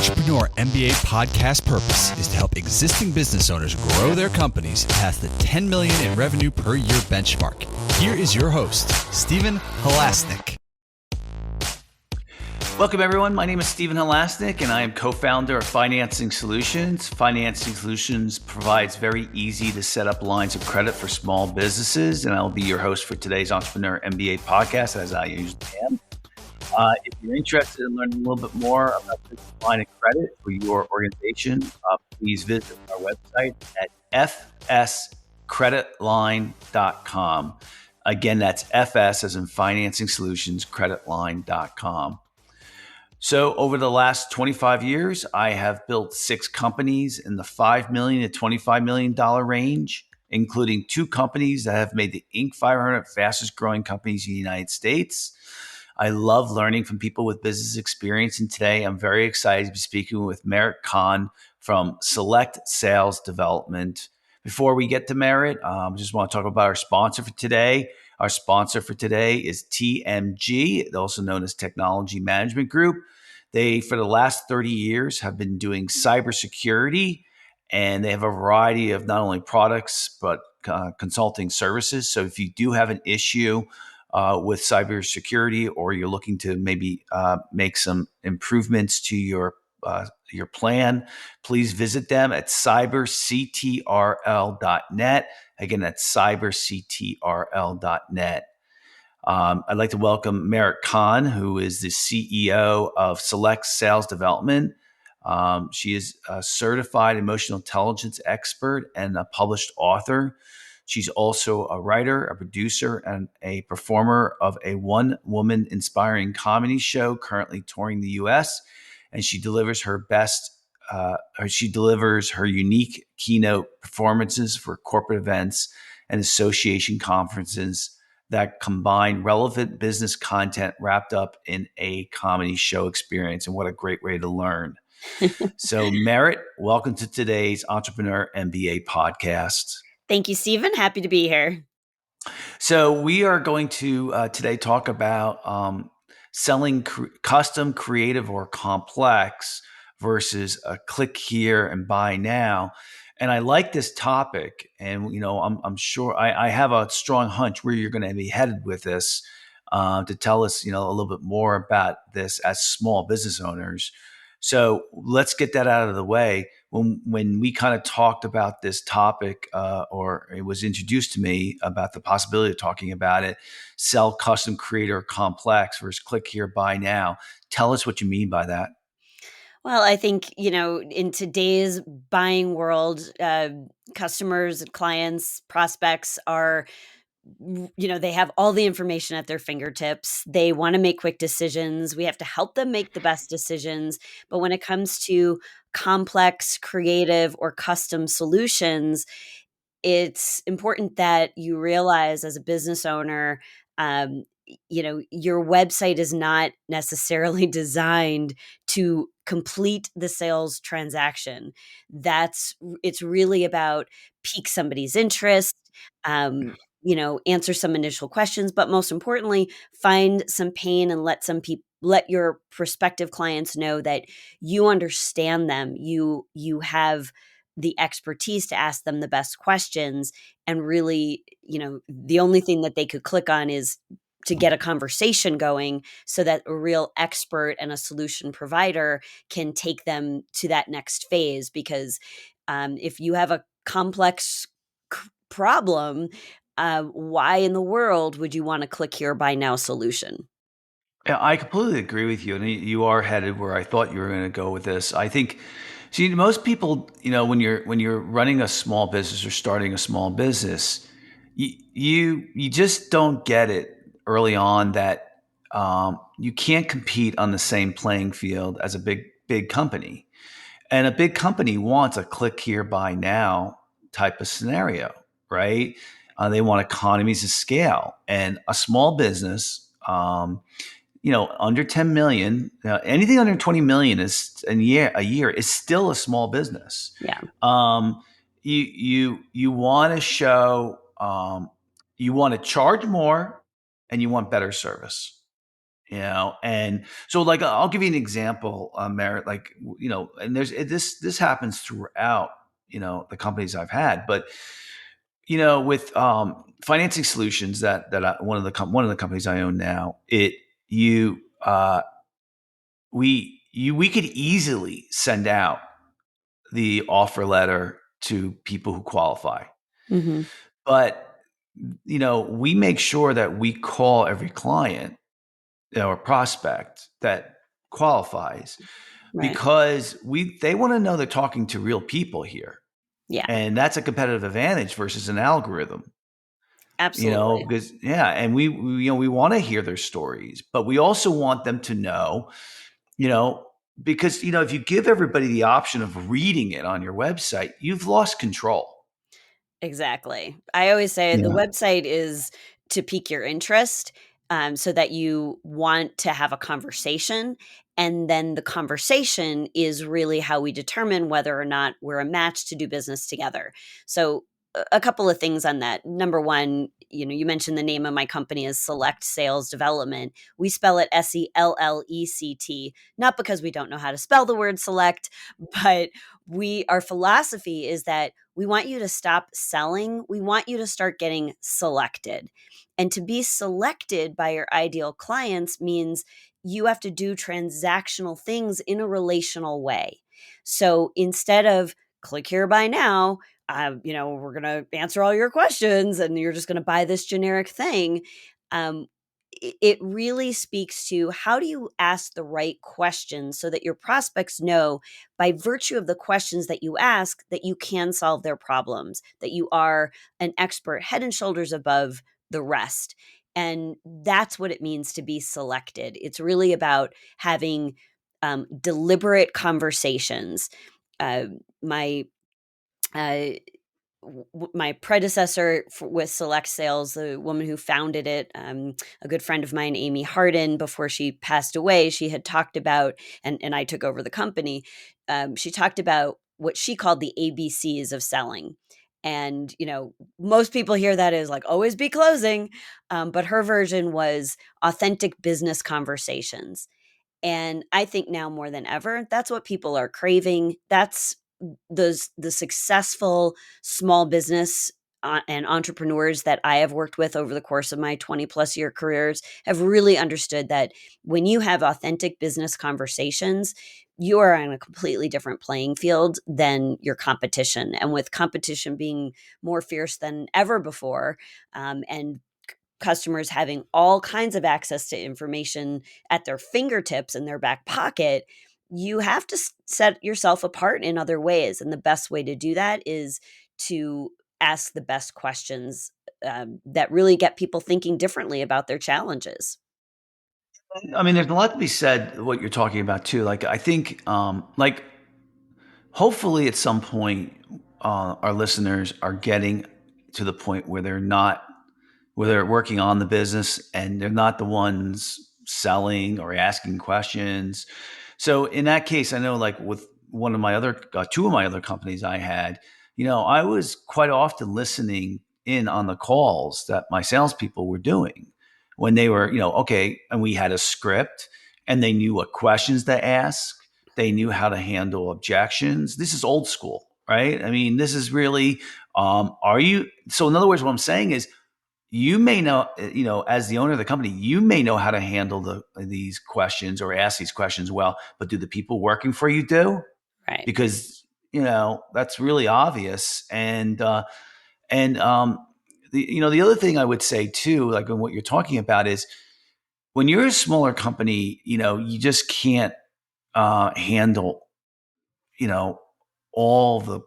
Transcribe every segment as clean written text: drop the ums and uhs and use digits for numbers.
Entrepreneur MBA podcast purpose is to help existing business owners grow their companies past the 10 million in revenue per year benchmark. Here is your host, Stephen Halasnik. Welcome, everyone. My name is Stephen Halasnik, and I am co-founder of Financing Solutions. Financing Solutions provides very easy to set up lines of credit for small businesses, and I'll be your host for today's Entrepreneur MBA podcast, as I usually am. If you're interested in learning a little bit more about this line of credit for your organization, please visit our website at fscreditline.com. Again, that's FS as in Financing Solutions, creditline.com. So over the last 25 years, I have built 6 companies in the $5 million to $25 million range, including 2 companies that have made the Inc. 500 fastest growing companies in the United States. I love learning from people with business experience, and today I'm very excited to be speaking with Merritt Khan from Select Sales Development. Before we get to Merritt, I just want to talk about our sponsor for today. Our sponsor for today is TMG, also known as Technology Management Group. They, for the last 30 years, have been doing cybersecurity, and they have a variety of not only products, but consulting services. So if you do have an issue with cybersecurity, or you're looking to maybe make some improvements to your plan, please visit them at cyberctrl.net. Again, that's cyberctrl.net. I'd like to welcome Merritt Khan, who is the CEO of Select Sales Development. She is a certified emotional intelligence expert and a published author. She's also a writer, a producer, and a performer of a one-woman inspiring comedy show currently touring the U.S. And she delivers her unique keynote performances for corporate events and association conferences that combine relevant business content wrapped up in a comedy show experience. And what a great way to learn. So, Merritt, welcome to today's Entrepreneur MBA podcast. Thank you, Stephen. Happy to be here. So we are going to today talk about selling custom, creative, or complex versus a click here and buy now. And I like this topic, and I'm sure I have a strong hunch where you're going to be headed with this to tell us a little bit more about this as small business owners. So let's get that out of the way. When we kind of talked about this topic, or it was introduced to me about the possibility of talking about it, sell custom, creator, complex versus click here, buy now. Tell us what you mean by that. Well, I think, in today's buying world, customers, clients, prospects are, they have all the information at their fingertips. They want to make quick decisions. We have to help them make the best decisions. But when it comes to complex, creative, or custom solutions, it's important that you realize as a business owner, your website is not necessarily designed to complete the sales transaction. It's really about pique somebody's interest, answer some initial questions, but most importantly, find some pain and let your prospective clients know that you understand them. You have the expertise to ask them the best questions, and really, the only thing that they could click on is to get a conversation going so that a real expert and a solution provider can take them to that next phase. Because if you have a complex problem, why in the world would you want to click here, buy now solution? Yeah, I completely agree with you. And you are headed where I thought you were going to go with this. I think, see, most people, when you're running a small business or starting a small business, you just don't get it early on that you can't compete on the same playing field as a big company. And a big company wants a click here, buy now type of scenario, right? They want economies of scale. And a small business, under 10 million, anything under 20 million is a year is still a small business. Yeah. You want to show, you want to charge more, and you want better service. And so like I'll give you an example, Merritt, like and this happens throughout the companies I've had, but with financing solutions one of the companies I own now, it you we could easily send out the offer letter to people who qualify, Mhm. but we make sure that we call every client or prospect that qualifies, Right. because they want to know they're talking to real people here, Yeah, and that's a competitive advantage versus an algorithm. absolutely. Because and we want to hear their stories, but we also want them to know, you know because if you give everybody the option of reading it on your website, you've lost control. Exactly. I always say the Yeah. website is to pique your interest, so that you want to have a conversation. And then the conversation is really how we determine whether or not we're a match to do business together. So, a couple of things on that. Number one, you mentioned the name of my company is Select Sales Development. We spell it SELLECT, not because we don't know how to spell the word select, but our philosophy is that we want you to stop selling. We want you to start getting selected. And to be selected by your ideal clients means you have to do transactional things in a relational way. So instead of click here, buy now, we're going to answer all your questions and you're just going to buy this generic thing. Um, it really speaks to how do you ask the right questions so that your prospects know by virtue of the questions that you ask that you can solve their problems, that you are an expert head and shoulders above the rest. And that's what it means to be selected. It's really about having deliberate conversations. Uh, my uh, my predecessor with Select Sales, the woman who founded it, a good friend of mine, Amy Harden, before she passed away, she had talked about, and I took over the company. She talked about what she called the ABCs of selling. And, most people hear that as like always be closing. But her version was authentic business conversations. And I think now more than ever, that's what people are craving. That's the successful small business and entrepreneurs that I have worked with over the course of my 20 plus year careers have really understood that when you have authentic business conversations, you are on a completely different playing field than your competition. And with competition being more fierce than ever before, and customers having all kinds of access to information at their fingertips in their back pocket, you have to set yourself apart in other ways. And the best way to do that is to ask the best questions that really get people thinking differently about their challenges. I mean, there's a lot to be said what you're talking about too. Like I think, like hopefully at some point, our listeners are getting to the point where they're working on the business and they're not the ones selling or asking questions. So in that case, I know like with two of my other companies I had, I was quite often listening in on the calls that my salespeople were doing when they were, okay, and we had a script and they knew what questions to ask. They knew how to handle objections. This is old school, right? I mean, this is really, so in other words, what I'm saying is, you may know, as the owner of the company, you may know how to handle these questions or ask these questions well, but do the people working for you do? Right. Because that's really obvious. And the other thing I would say too, like in what you're talking about, is when you're a smaller company, you just can't handle you know all the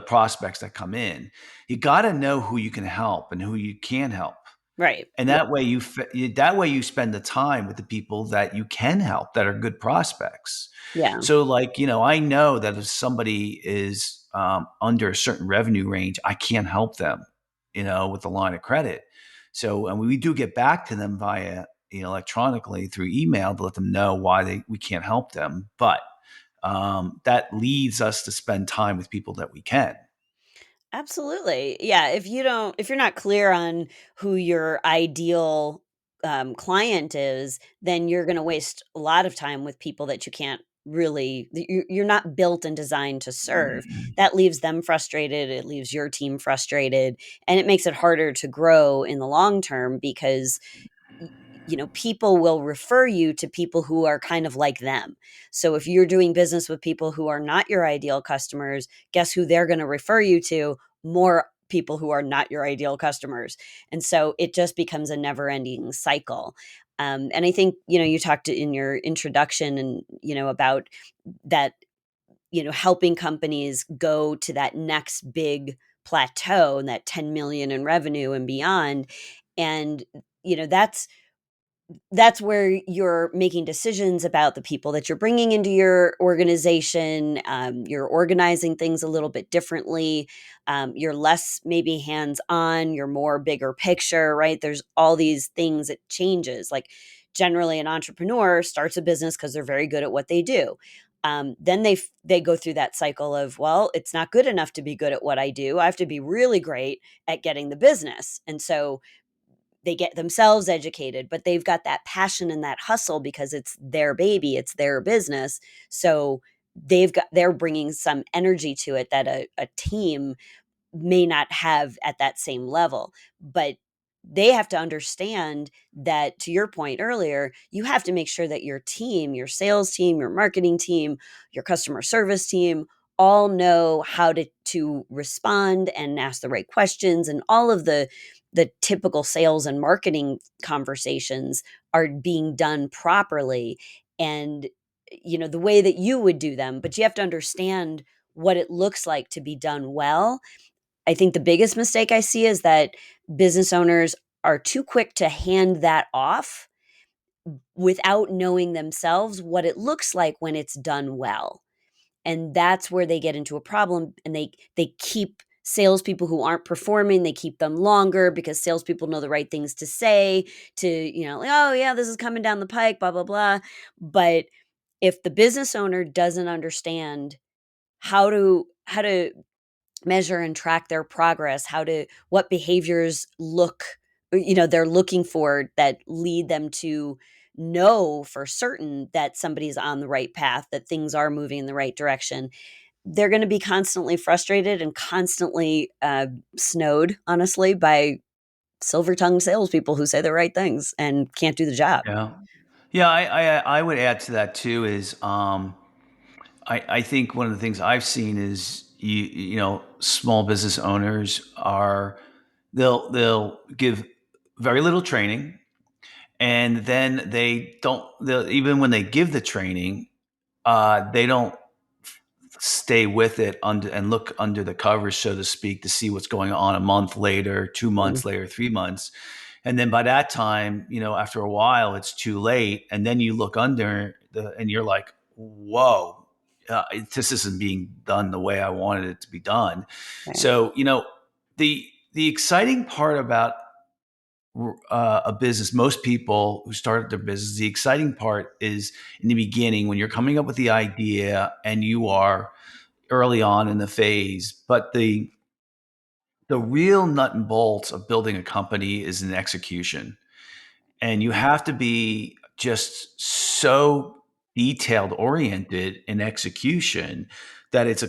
prospects that come in. You got to know who you can help and who you can't help, Right. and Yeah. that way you spend the time with the people that you can help, that are good prospects. Yeah. So like, I know that if somebody is under a certain revenue range, I can't help them, with the line of credit. So, and we do get back to them via, electronically through email to let them know why we can't help them. But that leads us to spend time with people that we can. Absolutely. Yeah, if you're not clear on who your ideal client is, then you're going to waste a lot of time with people that you can't really, you're not built and designed to serve. That leaves them frustrated. It leaves your team frustrated, and it makes it harder to grow in the long term because people will refer you to people who are kind of like them. So if you're doing business with people who are not your ideal customers, guess who they're going to refer you to? More people who are not your ideal customers. And so it just becomes a never ending cycle. And I think, you talked in your introduction and, about that, helping companies go to that next big plateau and that 10 million in revenue and beyond. And, that's where you're making decisions about the people that you're bringing into your organization. You're organizing things a little bit differently. You're less maybe hands on. You're more bigger picture, right? There's all these things that changes. Like generally, an entrepreneur starts a business because they're very good at what they do. Then they go through that cycle of, well, it's not good enough to be good at what I do. I have to be really great at getting the business, and so they get themselves educated, but they've got that passion and that hustle because it's their baby, it's their business. So they're bringing some energy to it that a team may not have at that same level. But they have to understand that, to your point earlier, you have to make sure that your team, your sales team, your marketing team, your customer service team, all know how to respond and ask the right questions, and all of the typical sales and marketing conversations are being done properly, and the way that you would do them. But you have to understand what it looks like to be done well. I think the biggest mistake I see is that business owners are too quick to hand that off without knowing themselves what it looks like when it's done well. And that's where they get into a problem, and they keep salespeople who aren't performing, they keep them longer because salespeople know the right things to say to, like, oh yeah, this is coming down the pike, blah, blah, blah. But if the business owner doesn't understand how to measure and track their progress, what behaviors they're looking for that lead them to know for certain that somebody's on the right path, that things are moving in the right direction, they're going to be constantly frustrated and constantly snowed, honestly, by silver-tongued salespeople who say the right things and can't do the job. Yeah. Yeah, I would add to that too is I think one of the things I've seen is small business owners are they'll give very little training, and then even when they give the training, they don't stay with it and look under the covers, so to speak, to see what's going on a month later, 2 months Mm. later, 3 months. And then by that time, after a while, it's too late. And then you look and you're like, whoa, this isn't being done the way I wanted it to be done. Right. So, the exciting part about a business, most people who started their business, the exciting part is in the beginning when you're coming up with the idea and you are early on in the phase. But the real nut and bolts of building a company is in execution. And you have to be just so detailed oriented in execution that it's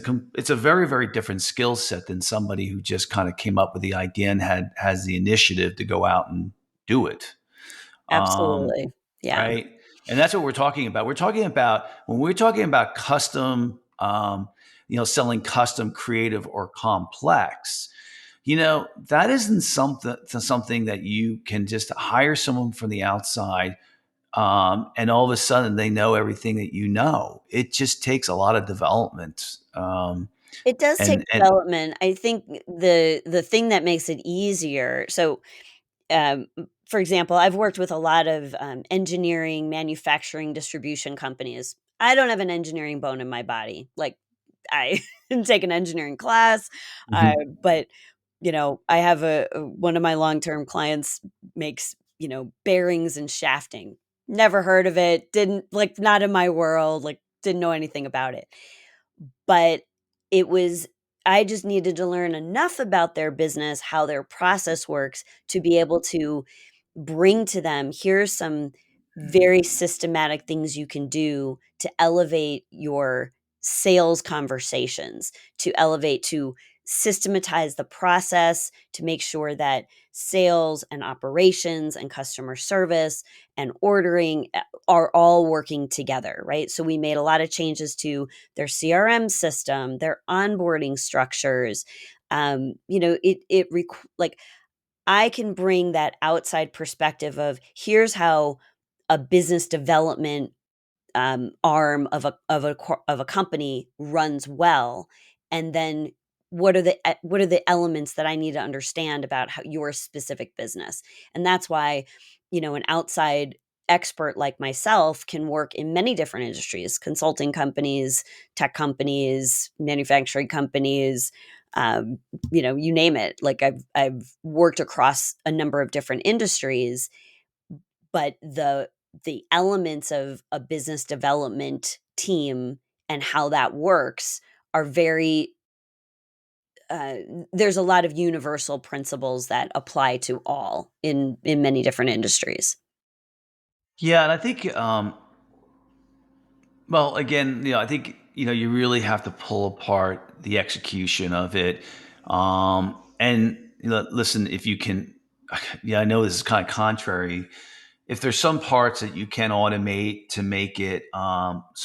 a very, very different skill set than somebody who just kind of came up with the idea and has the initiative to go out and do it. Um, Absolutely. Yeah. right? And that's what we're talking about. When we're talking about custom, selling custom, creative, or complex. That isn't something that you can just hire someone from the outside, and all of a sudden they know everything that you know. It just takes a lot of development. It does take And development. I think the thing that makes it easier, so for example, I've worked with a lot of engineering, manufacturing, distribution companies. I don't have an engineering bone in my body. Like, I didn't take an engineering class, Mhm. but I have one of my long term clients makes bearings and shafting. Never heard of it. Didn't, like, not in my world. Like, didn't know anything about it. But it was I just needed to learn enough about their business, how their process works, to be able to bring to them, here's some very systematic things you can do to elevate your sales conversations, to systematize the process, to make sure that sales and operations and customer service and ordering are all working together, right? So we made a lot of changes to their CRM system, their onboarding structures. Like, I can bring that outside perspective of here's how a business development arm of a company runs well, and then what are the elements that I need to understand about how your specific business, and that's why an outside expert like myself can work in many different industries, consulting companies, tech companies, manufacturing companies, you name it. Like I've worked across a number of different industries, but the elements of a business development team and how that works are very uh, there's a lot of universal principles that apply to all in many different industries. Yeah, and I think, well, again, I think you really have to pull apart the execution of it. And listen, if you can, yeah, I know this is kind of contrary. If there's some parts that you can automate to make it,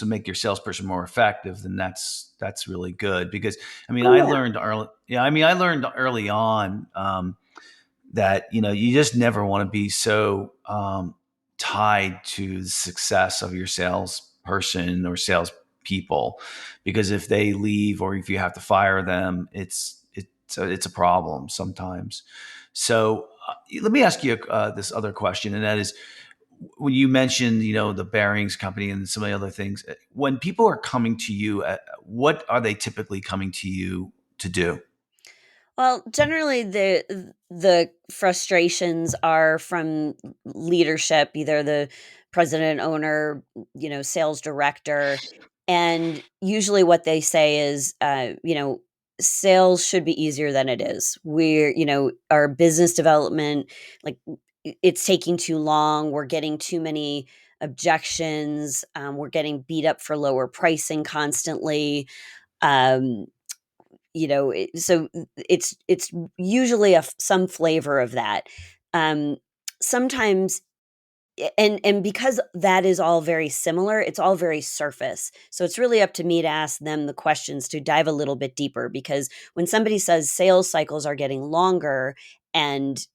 make your salesperson more effective, then that's really good. Because I mean, Oh I yeah. learned early. Yeah, I mean, I learned early on. That you just never want to be so tied to the success of your salesperson or salespeople, because if they leave or if you have to fire them, it's a problem sometimes. So let me ask you this other question, and that is, when you mentioned the bearings company and some of the other things, when people are coming to you, what are they typically coming to you to do? Well, generally the frustrations are from leadership, either the president, owner, sales director, and usually what they say is, sales should be easier than it is. Our business development, like it's taking too long. We're getting too many objections. We're getting beat up for lower pricing constantly. Um, so it's usually some flavor of that. um Sometimes, and because that is all very similar, it's all very surface, so it's really up to me to ask them the questions to dive a little bit deeper, because when somebody says sales cycles are getting longer, and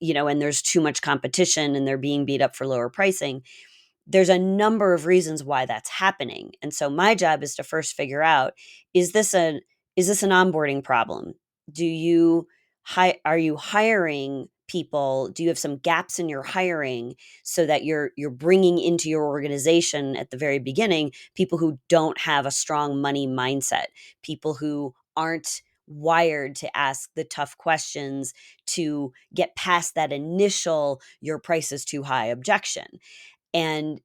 and there's too much competition and they're being beat up for lower pricing, there's a number of reasons why that's happening. And so my job is to first figure out, is this a is this an onboarding problem? Do you are you hiring people? Do you have some gaps in your hiring, so that you're bringing into your organization at the very beginning people who don't have a strong money mindset, people who aren't wired to ask the tough questions to get past that initial your price is too high objection. And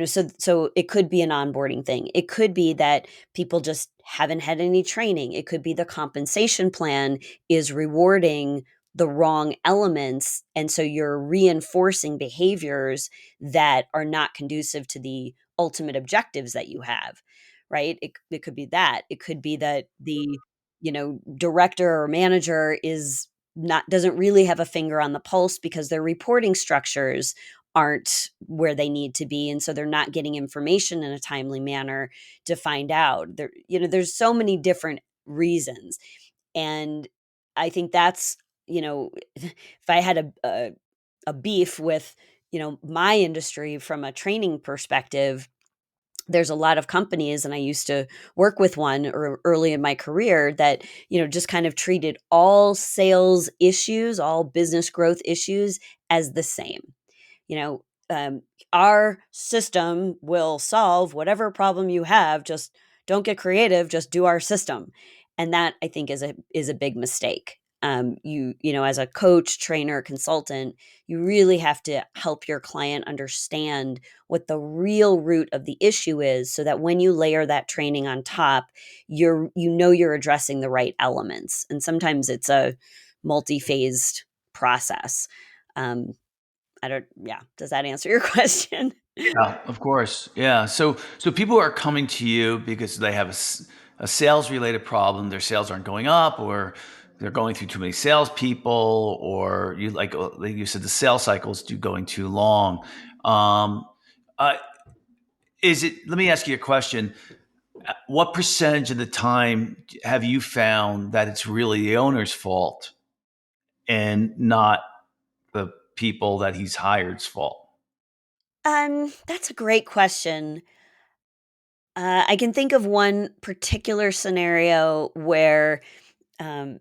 so it could be an onboarding thing. It could be that people just haven't had any training. It could be the compensation plan is rewarding the wrong elements, and so you're reinforcing behaviors that are not conducive to the ultimate objectives that you have, right? It could be that. It could be that the director or manager is not doesn't really have a finger on the pulse, because their reporting structures aren't where they need to be, and so they're not getting information in a timely manner to find out. There's so many different reasons. And I think that's, if I had a beef with my industry from a training perspective, there's a lot of companies, and I used to work with one early in my career, that just kind of treated all sales issues, all business growth issues, as the same. you know our system will solve whatever problem you have, just don't get creative, just do our system. And that, I think, is a big mistake. As a coach, trainer, consultant, you really have to help your client understand what the real root of the issue is, so that when you layer that training on top, you're addressing the right elements. And sometimes it's a multi-phased process. I don't, yeah. Does that answer your question? Yeah, of course. Yeah. So people are coming to you because they have a sales related problem. Their sales aren't going up, or they're going through too many salespeople, or like you said, the sales cycles do going too long. Um, uh, is it? Let me ask you a question. What percentage of the time have you found that it's really the owner's fault and not the people that he's hired's fault? That's a great question. I can think of one particular scenario where um,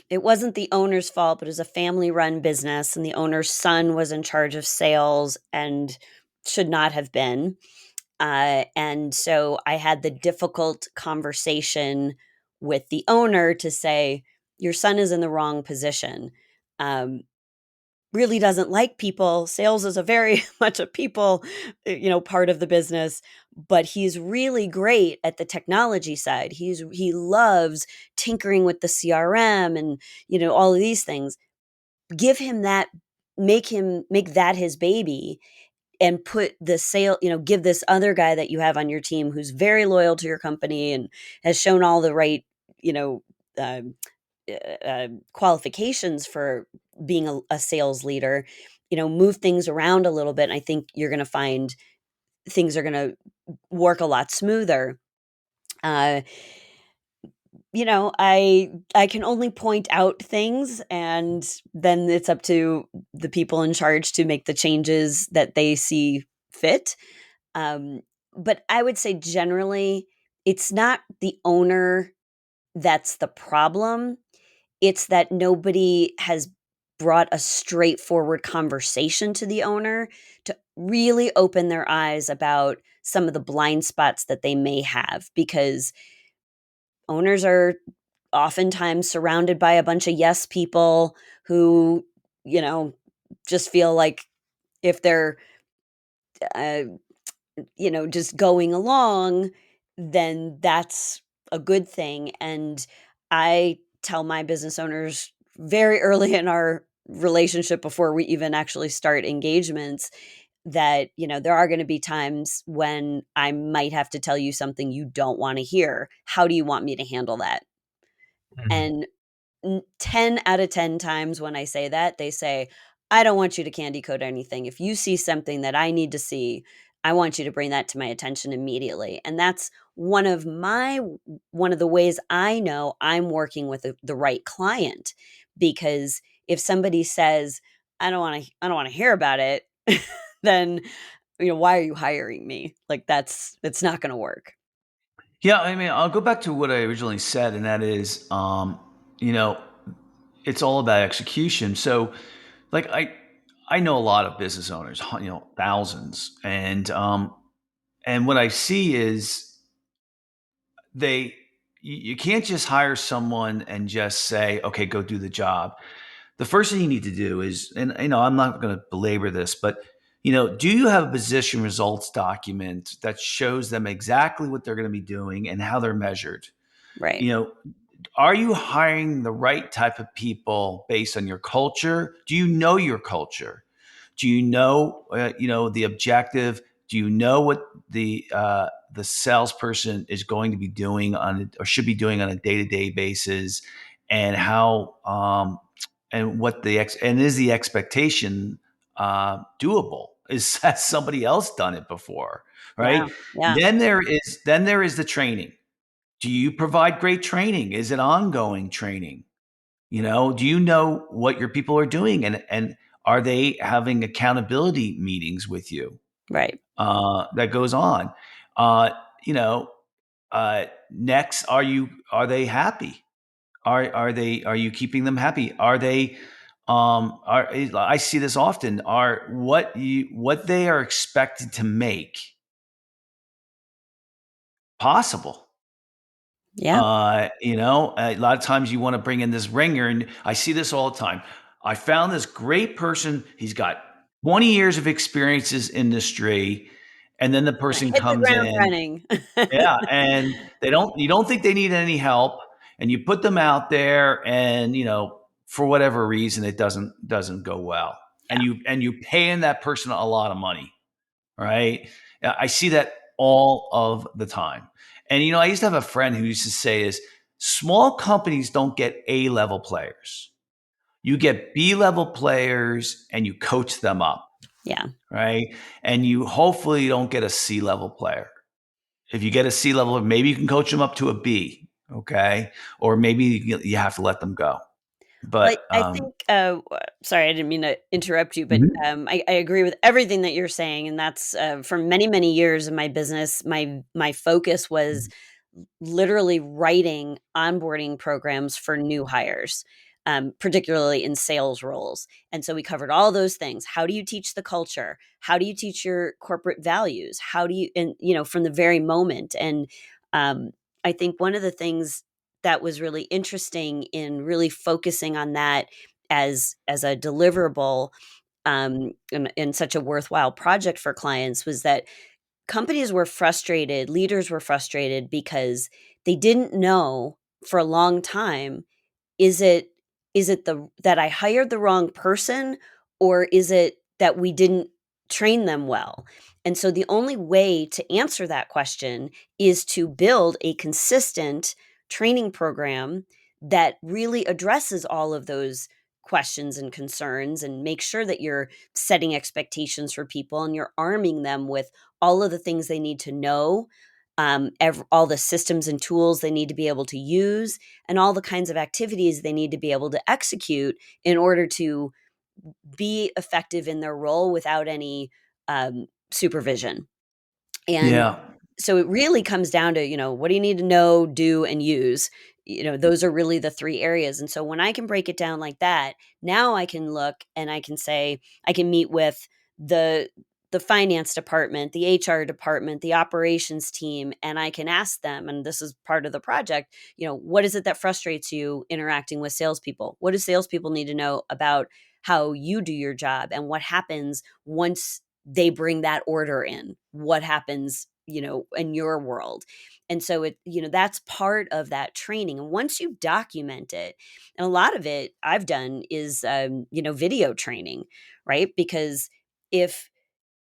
it wasn't the owner's fault, but it was a family run business, and the owner's son was in charge of sales and should not have been. And so I had the difficult conversation with the owner to say, your son is in the wrong position. Um, really doesn't like people. Sales is a very much a people, part of the business, but he's really great at the technology side. He loves tinkering with the CRM and, all of these things. Give him that, make that his baby, and put the sale, give this other guy that you have on your team who's very loyal to your company and has shown all the right, you know, um, qualifications for being a sales leader, move things around a little bit. And I think you're going to find things are going to work a lot smoother. Uh, I can only point out things, and then it's up to the people in charge to make the changes that they see fit. Um, but I would say generally, it's not the owner that's the problem. It's that nobody has brought a straightforward conversation to the owner to really open their eyes about some of the blind spots that they may have, because owners are oftentimes surrounded by a bunch of yes people who, you know, just feel like if they're, uh, just going along, then that's a good thing. And I tell my business owners very early in our relationship, before we even actually start engagements, that, there are going to be times when I might have to tell you something you don't want to hear. How do you want me to handle that? Mhm. And 10 out of 10 times when I say that, they say, I don't want you to candy coat anything. If you see something that I need to see, I want you to bring that to my attention immediately. And that's one of the ways I know I'm working with the right client, because if somebody says, I don't want to hear about it, then, why are you hiring me? Like, it's not going to work. Yeah, I mean, I'll go back to what I originally said, and that is, you know, it's all about execution. So, like, I know a lot of business owners, thousands, and what I see is they you can't just hire someone and just say, okay, go do the job. The first thing you need to do is, and I'm not going to belabor this, but do you have a position results document that shows them exactly what they're going to be doing and how they're measured? Right. You know, are you hiring the right type of people based on your culture? Do you know your culture? Do you know, the objective? Do you know what the salesperson is going to be doing or should be doing on a day to day basis, and how and what and is the expectation doable? Has somebody else done it before? Yeah. Right. Yeah. Then there is the training. Do you provide great training? Is it ongoing training? Do you know what your people are doing, and are they having accountability meetings with you? Right. That goes on. Uh, you know, Next, are they happy? Are you keeping them happy? Are they are I see this often, are what they are expected to make possible? Yeah. A lot of times you want to bring in this ringer, and I see this all the time. I found this great person. He's got 20 years of experiences industry, and then the person Hit the comes ground in, running. yeah, and you don't think they need any help, and you put them out there, and for whatever reason, it doesn't go well. Yeah. and you paying that person a lot of money, right? I see that all of the time. And I used to have a friend who used to say is small companies don't get A-level players. You get B-level players and you coach them up, Yeah. right? And you hopefully don't get a C-level player. If you get a C-level, maybe you can coach them up to a B, okay? Or maybe you have to let them go. Well, But I think, sorry, I didn't mean to interrupt you, but Mhm. I agree with everything that you're saying, and that's for many, many years in my business. My focus was literally writing onboarding programs for new hires, particularly in sales roles. And so we covered all those things. How do you teach the culture? How do you teach your corporate values? How do you, and from the very moment. And I think one of the things that was really interesting in really focusing on that as a deliverable, in such a worthwhile project for clients, was that companies were frustrated, leaders were frustrated because they didn't know for a long time, is it the that I hired the wrong person, or is it that we didn't train them well? And so the only way to answer that question is to build a consistent training program that really addresses all of those questions and concerns, and make sure that you're setting expectations for people and you're arming them with all of the things they need to know, all the systems and tools they need to be able to use, and all the kinds of activities they need to be able to execute in order to be effective in their role without any supervision. And Yeah. so it really comes down to, what do you need to know, do, and use? Those are really the three areas. And so when I can break it down like that, now I can look and I can say, I can meet with the the finance department, the HR department, the operations team, and I can ask them, and this is part of the project, what is it that frustrates you interacting with salespeople? What do salespeople need to know about how you do your job, and what happens once they bring that order in? What happens, in your world? And so that's part of that training. And once you document it, and a lot of it I've done is, video training, right? Because if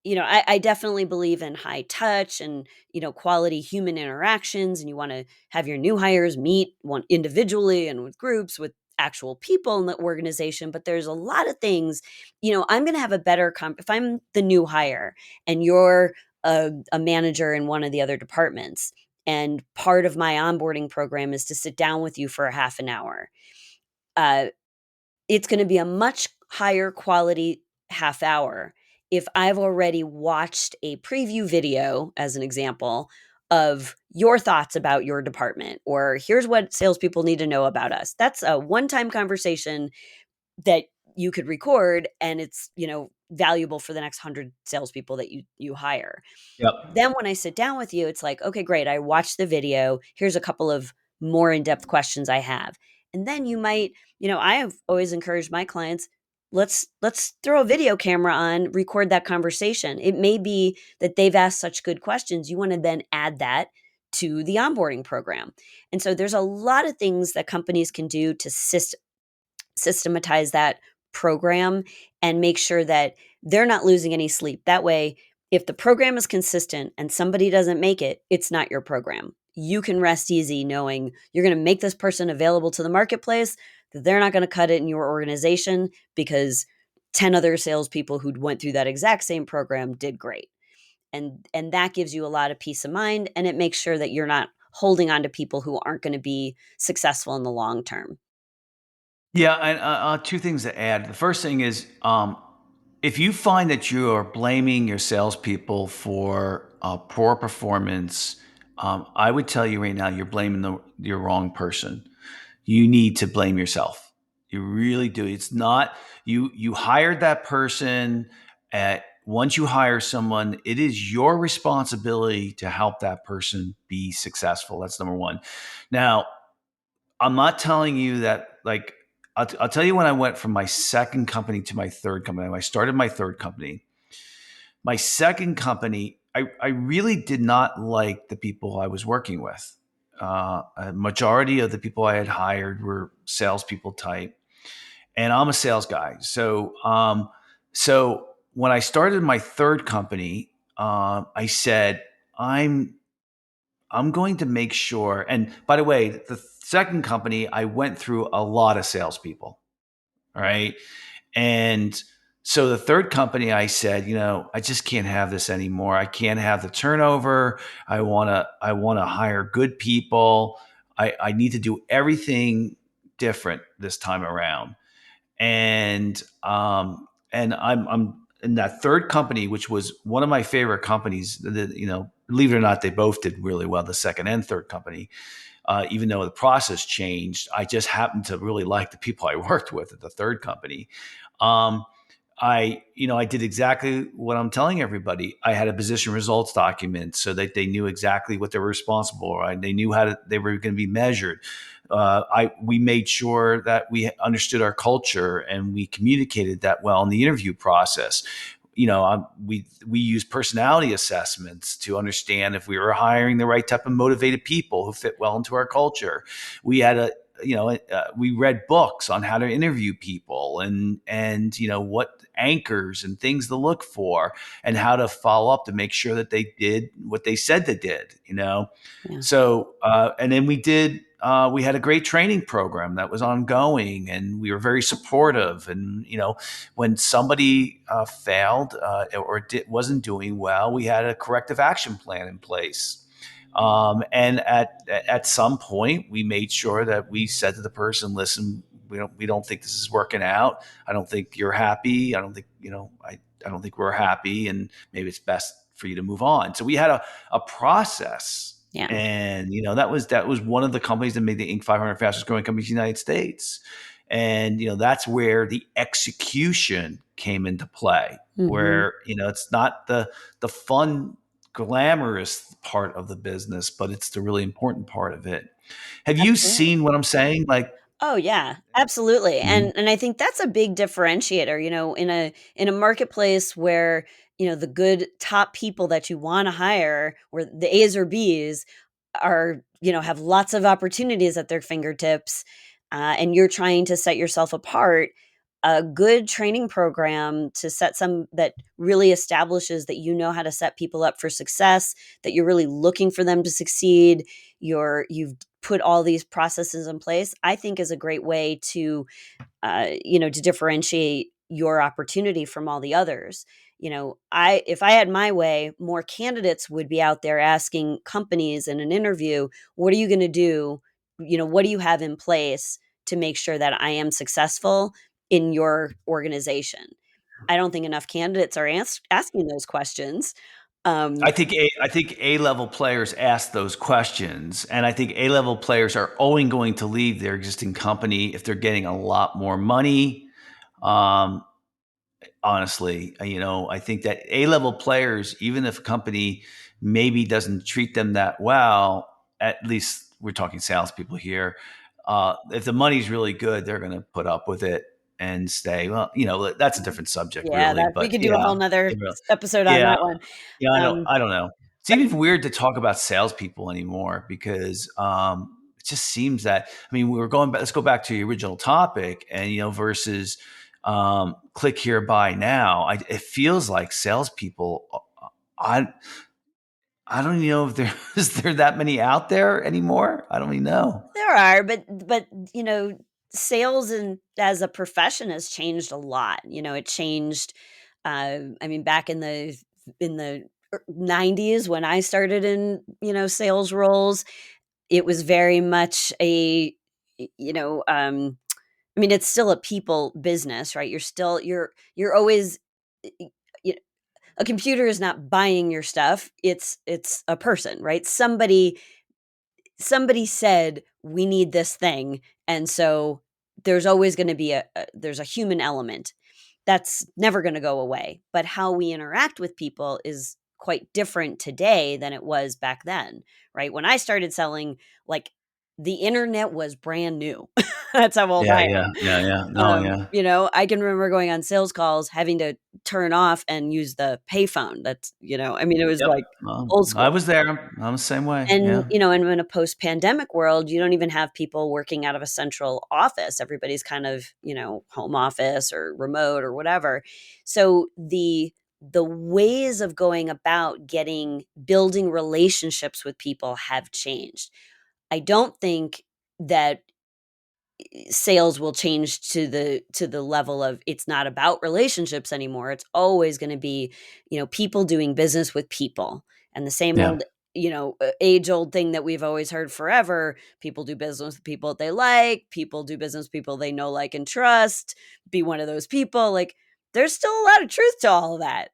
I definitely believe in high touch and, quality human interactions. And you want to have your new hires meet one individually and with groups with actual people in the organization. But there's a lot of things, I'm going to have a better if I'm the new hire and you're a manager in one of the other departments. And part of my onboarding program is to sit down with you for a half an hour. Uh, it's gonna be a much higher quality half hour if I've already watched a preview video, as an example, of your thoughts about your department, or here's what salespeople need to know about us. That's a one-time conversation that you could record, and it's, valuable for the next 100 salespeople that you hire. Yep. Then when I sit down with you, it's like, okay, great. I watched the video. Here's a couple of more in-depth questions I have. And then you might, I have always encouraged my clients, let's throw a video camera on, record that conversation. It may be that they've asked such good questions. You want to then add that to the onboarding program. And so there's a lot of things that companies can do to systematize that program and make sure that they're not losing any sleep. That way, if the program is consistent and somebody doesn't make it, it's not your program. You can rest easy knowing you're going to make this person available to the marketplace, that they're not going to cut it in your organization because 10 other salespeople who went through that exact same program did great. And that gives you a lot of peace of mind, and it makes sure that you're not holding on to people who aren't going to be successful in the long term. Yeah, and two things to add. The first thing is, if you find that you are blaming your salespeople for poor performance, I would tell you right now, you're blaming your wrong person. You need to blame yourself. You really do. It's not you. You hired that person. Once you hire someone, it is your responsibility to help that person be successful. That's number one. Now, I'm not telling you that, like, I'll tell you when I went from my second company to my third company. When I started my third company, my second company, I really did not like the people I was working with. A majority of the people I had hired were salespeople type, and I'm a sales guy. So So when I started my third company, I said, I'm I'm going to make sure. And by the way, the second company, I went through a lot of salespeople. All right. And so the third company, I said, I just can't have this anymore. I can't have the turnover. I want to hire good people. I need to do everything different this time around. And I'm in that third company, which was one of my favorite companies. Believe it or not, they both did really well. The second and third company, even though the process changed, I just happened to really like the people I worked with at the third company. Um, I did exactly what I'm telling everybody. I had a position results document so that they knew exactly what they were responsible for. Right? They knew they were going to be measured. We made sure that we understood our culture and we communicated that well in the interview process. We use personality assessments to understand if we were hiring the right type of motivated people who fit well into our culture. We had we read books on how to interview people and what anchors and things to look for and how to follow up to make sure that they did what they said they did. Yeah. So and then we had a great training program that was ongoing, and we were very supportive. And when somebody failed wasn't doing well, we had a corrective action plan in place. And at some point, we made sure that we said to the person, "Listen, we don't think this is working out. I don't think you're happy. I don't think I don't think we're happy, and maybe it's best for you to move on." So we had a process, Yeah. and that was one of the companies that made the Inc. 500 fastest growing companies in the United States. And that's where the execution came into play, Mhm. where it's not the fun glamorous part of the business, but it's the really important part of it. Have you Absolutely. seen what I'm saying? Like, Oh yeah, absolutely. Mhm. And I think that's a big differentiator, in a marketplace where, the good top people that you want to hire, or the A's or B's are, have lots of opportunities at their fingertips, and you're trying to set yourself apart. A good training program to set some that really establishes that you know how to set people up for success, that you're really looking for them to succeed, you've put all these processes in place, I think is a great way to differentiate your opportunity from all the others. If I had my way, more candidates would be out there asking companies in an interview, what are you going to do? What do you have in place to make sure that I am successful in your organization? I don't think enough candidates are asking those questions. I Um, think A level players ask those questions, and I think A level players are only going to leave their existing company if they're getting a lot more money. Um, Honestly, I think that A level players, even if a company maybe doesn't treat them that well, at least we're talking salespeople here. If the money's really good, they're going to put up with it and stay. Well, that's a different subject, yeah, really. that we But could do a yeah, whole nother yeah, episode on yeah, that one. yeah. I don't. Um, I don't know. It's but even weird to talk about salespeople anymore because it just seems that. I mean, we were going back. Let's go back to the original topic, and versus click here, buy now. It feels like salespeople. I I don't even know if there is there that many out there anymore. I don't even know. There are, but sales and as a profession has changed a lot. It changed. I mean, back in the 90s when I started in sales roles, it was very much y- you know um, I mean, it's still a people business, right? You're always y- y- a computer is not buying your stuff. It's a person, right? Somebody said we need this thing, and so there's always going to be there's a human element that's never going to go away, but how we interact with people is quite different today than it was back then, right? When I started selling, like, the internet was brand new. That's how old Yeah, I yeah, am. yeah, yeah. No, yeah. I can remember going on sales calls, having to turn off and use the payphone. I mean, it was Yep. like old I school. was there. I'm the same way. And, Yeah. and in a post-pandemic world, you don't even have people working out of a central office. Everybody's kind of, home office or remote or whatever. So the ways of going about building relationships with people have changed. I don't think that sales will change to the level of it's not about relationships anymore. It's always going to be, people doing business with people. And the same Yeah. old, age old thing that we've always heard forever. People do business with people that they like, people do business with people they know, like, and trust. Be one of those people. Like, there's still a lot of truth to all of that.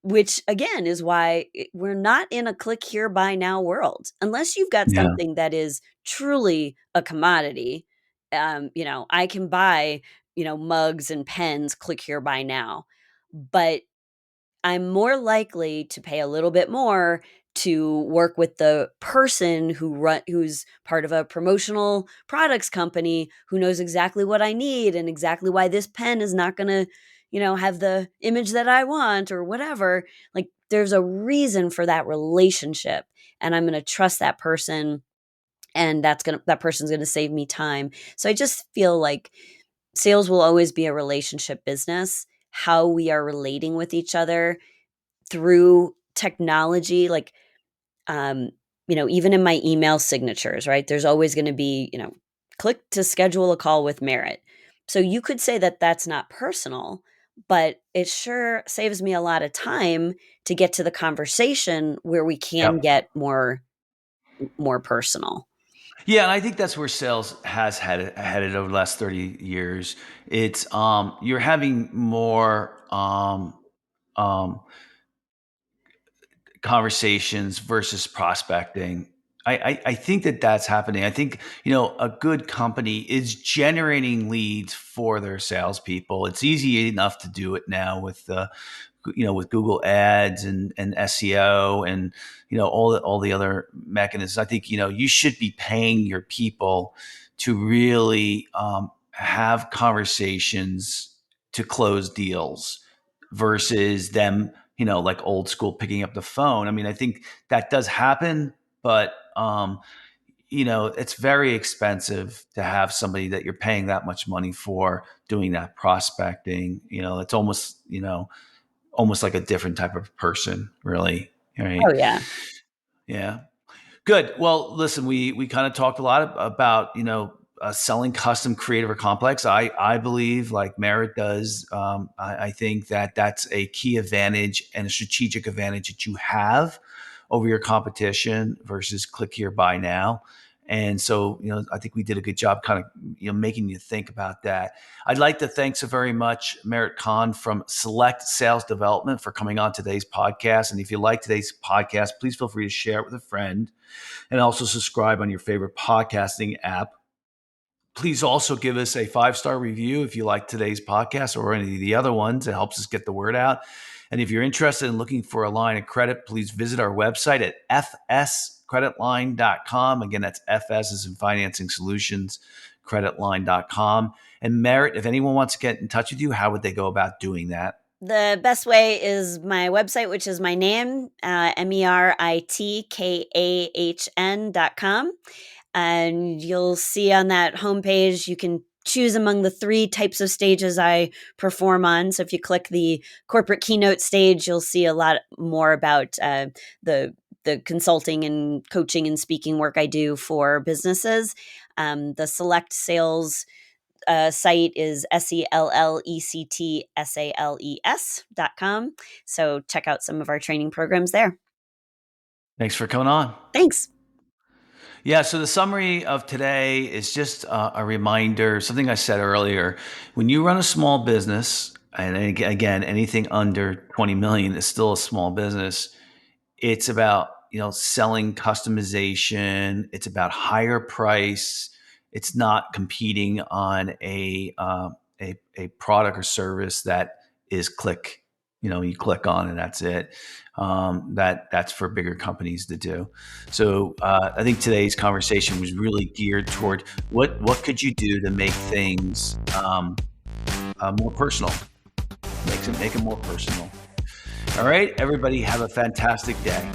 Which again is why we're not in a click here buy now world unless you've got Yeah. something that is truly a commodity. I can buy, mugs and pens, click here buy now, but I'm more likely to pay a little bit more to work with the person who's part of a promotional products company who knows exactly what I need and exactly why this pen is not going to, have the image that I want or whatever. Like, there's a reason for that relationship, and I'm going to trust that person, and that person's going to save me time. So I just feel like sales will always be a relationship business. How we are relating with each other through technology, like, um, even in my email signatures, right? There's always going to be, click to schedule a call with Merit. So you could say that that's not personal, but it sure saves me a lot of time to get to the conversation where we can Yep. get more personal. Yeah, and I think that's where sales has headed over the last 30 years. It's you're having more um conversations versus prospecting. I think that that's happening. I think, a good company is generating leads for their salespeople. It's easy enough to do it now with with Google Ads and SEO and all the other mechanisms. I think you should be paying your people to really have conversations to close deals versus them like old school picking up the phone. I mean, I think that does happen, but it's very expensive to have somebody that you're paying that much money for doing that prospecting. It's almost like a different type of person, really. Right? Oh yeah. Yeah. Good. Well, listen, we kind of talked a lot about selling custom, creative, or complex. I believe, like Merit does, I think that that's a key advantage and a strategic advantage that you have over your competition versus click here, buy now. And so, I think we did a good job kind of, making you think about that. I'd like to thank so very much Merritt Khan from Select Sales Development for coming on today's podcast. And if you like today's podcast, please feel free to share it with a friend and also subscribe on your favorite podcasting app. Please also give us a 5-star review if you like today's podcast or any of the other ones. It helps us get the word out. And if you're interested in looking for a line of credit, please visit our website at fscreditline.com. Again, that's FS as in Financing Solutions, creditline.com. And Merritt, if anyone wants to get in touch with you, how would they go about doing that? The best way is my website, which is my name, meritkahn.com. And you'll see on that homepage, you can choose among the 3 types of stages I perform on. So if you click the corporate keynote stage, you'll see a lot more about the consulting and coaching and speaking work I do for businesses. The select sales site is sellectsales.com. So check out some of our training programs there. Thanks for coming on. Thanks. Yeah, so the summary of today is just a reminder, something I said earlier. When you run a small business, and again, anything under 20 million is still a small business, it's about, selling customization, it's about higher price, it's not competing on a product or service that is click you click on and that's it. That's for bigger companies to do. So I think today's conversation was really geared toward what could you do to make things more personal, make it more personal. All right, everybody, have a fantastic day.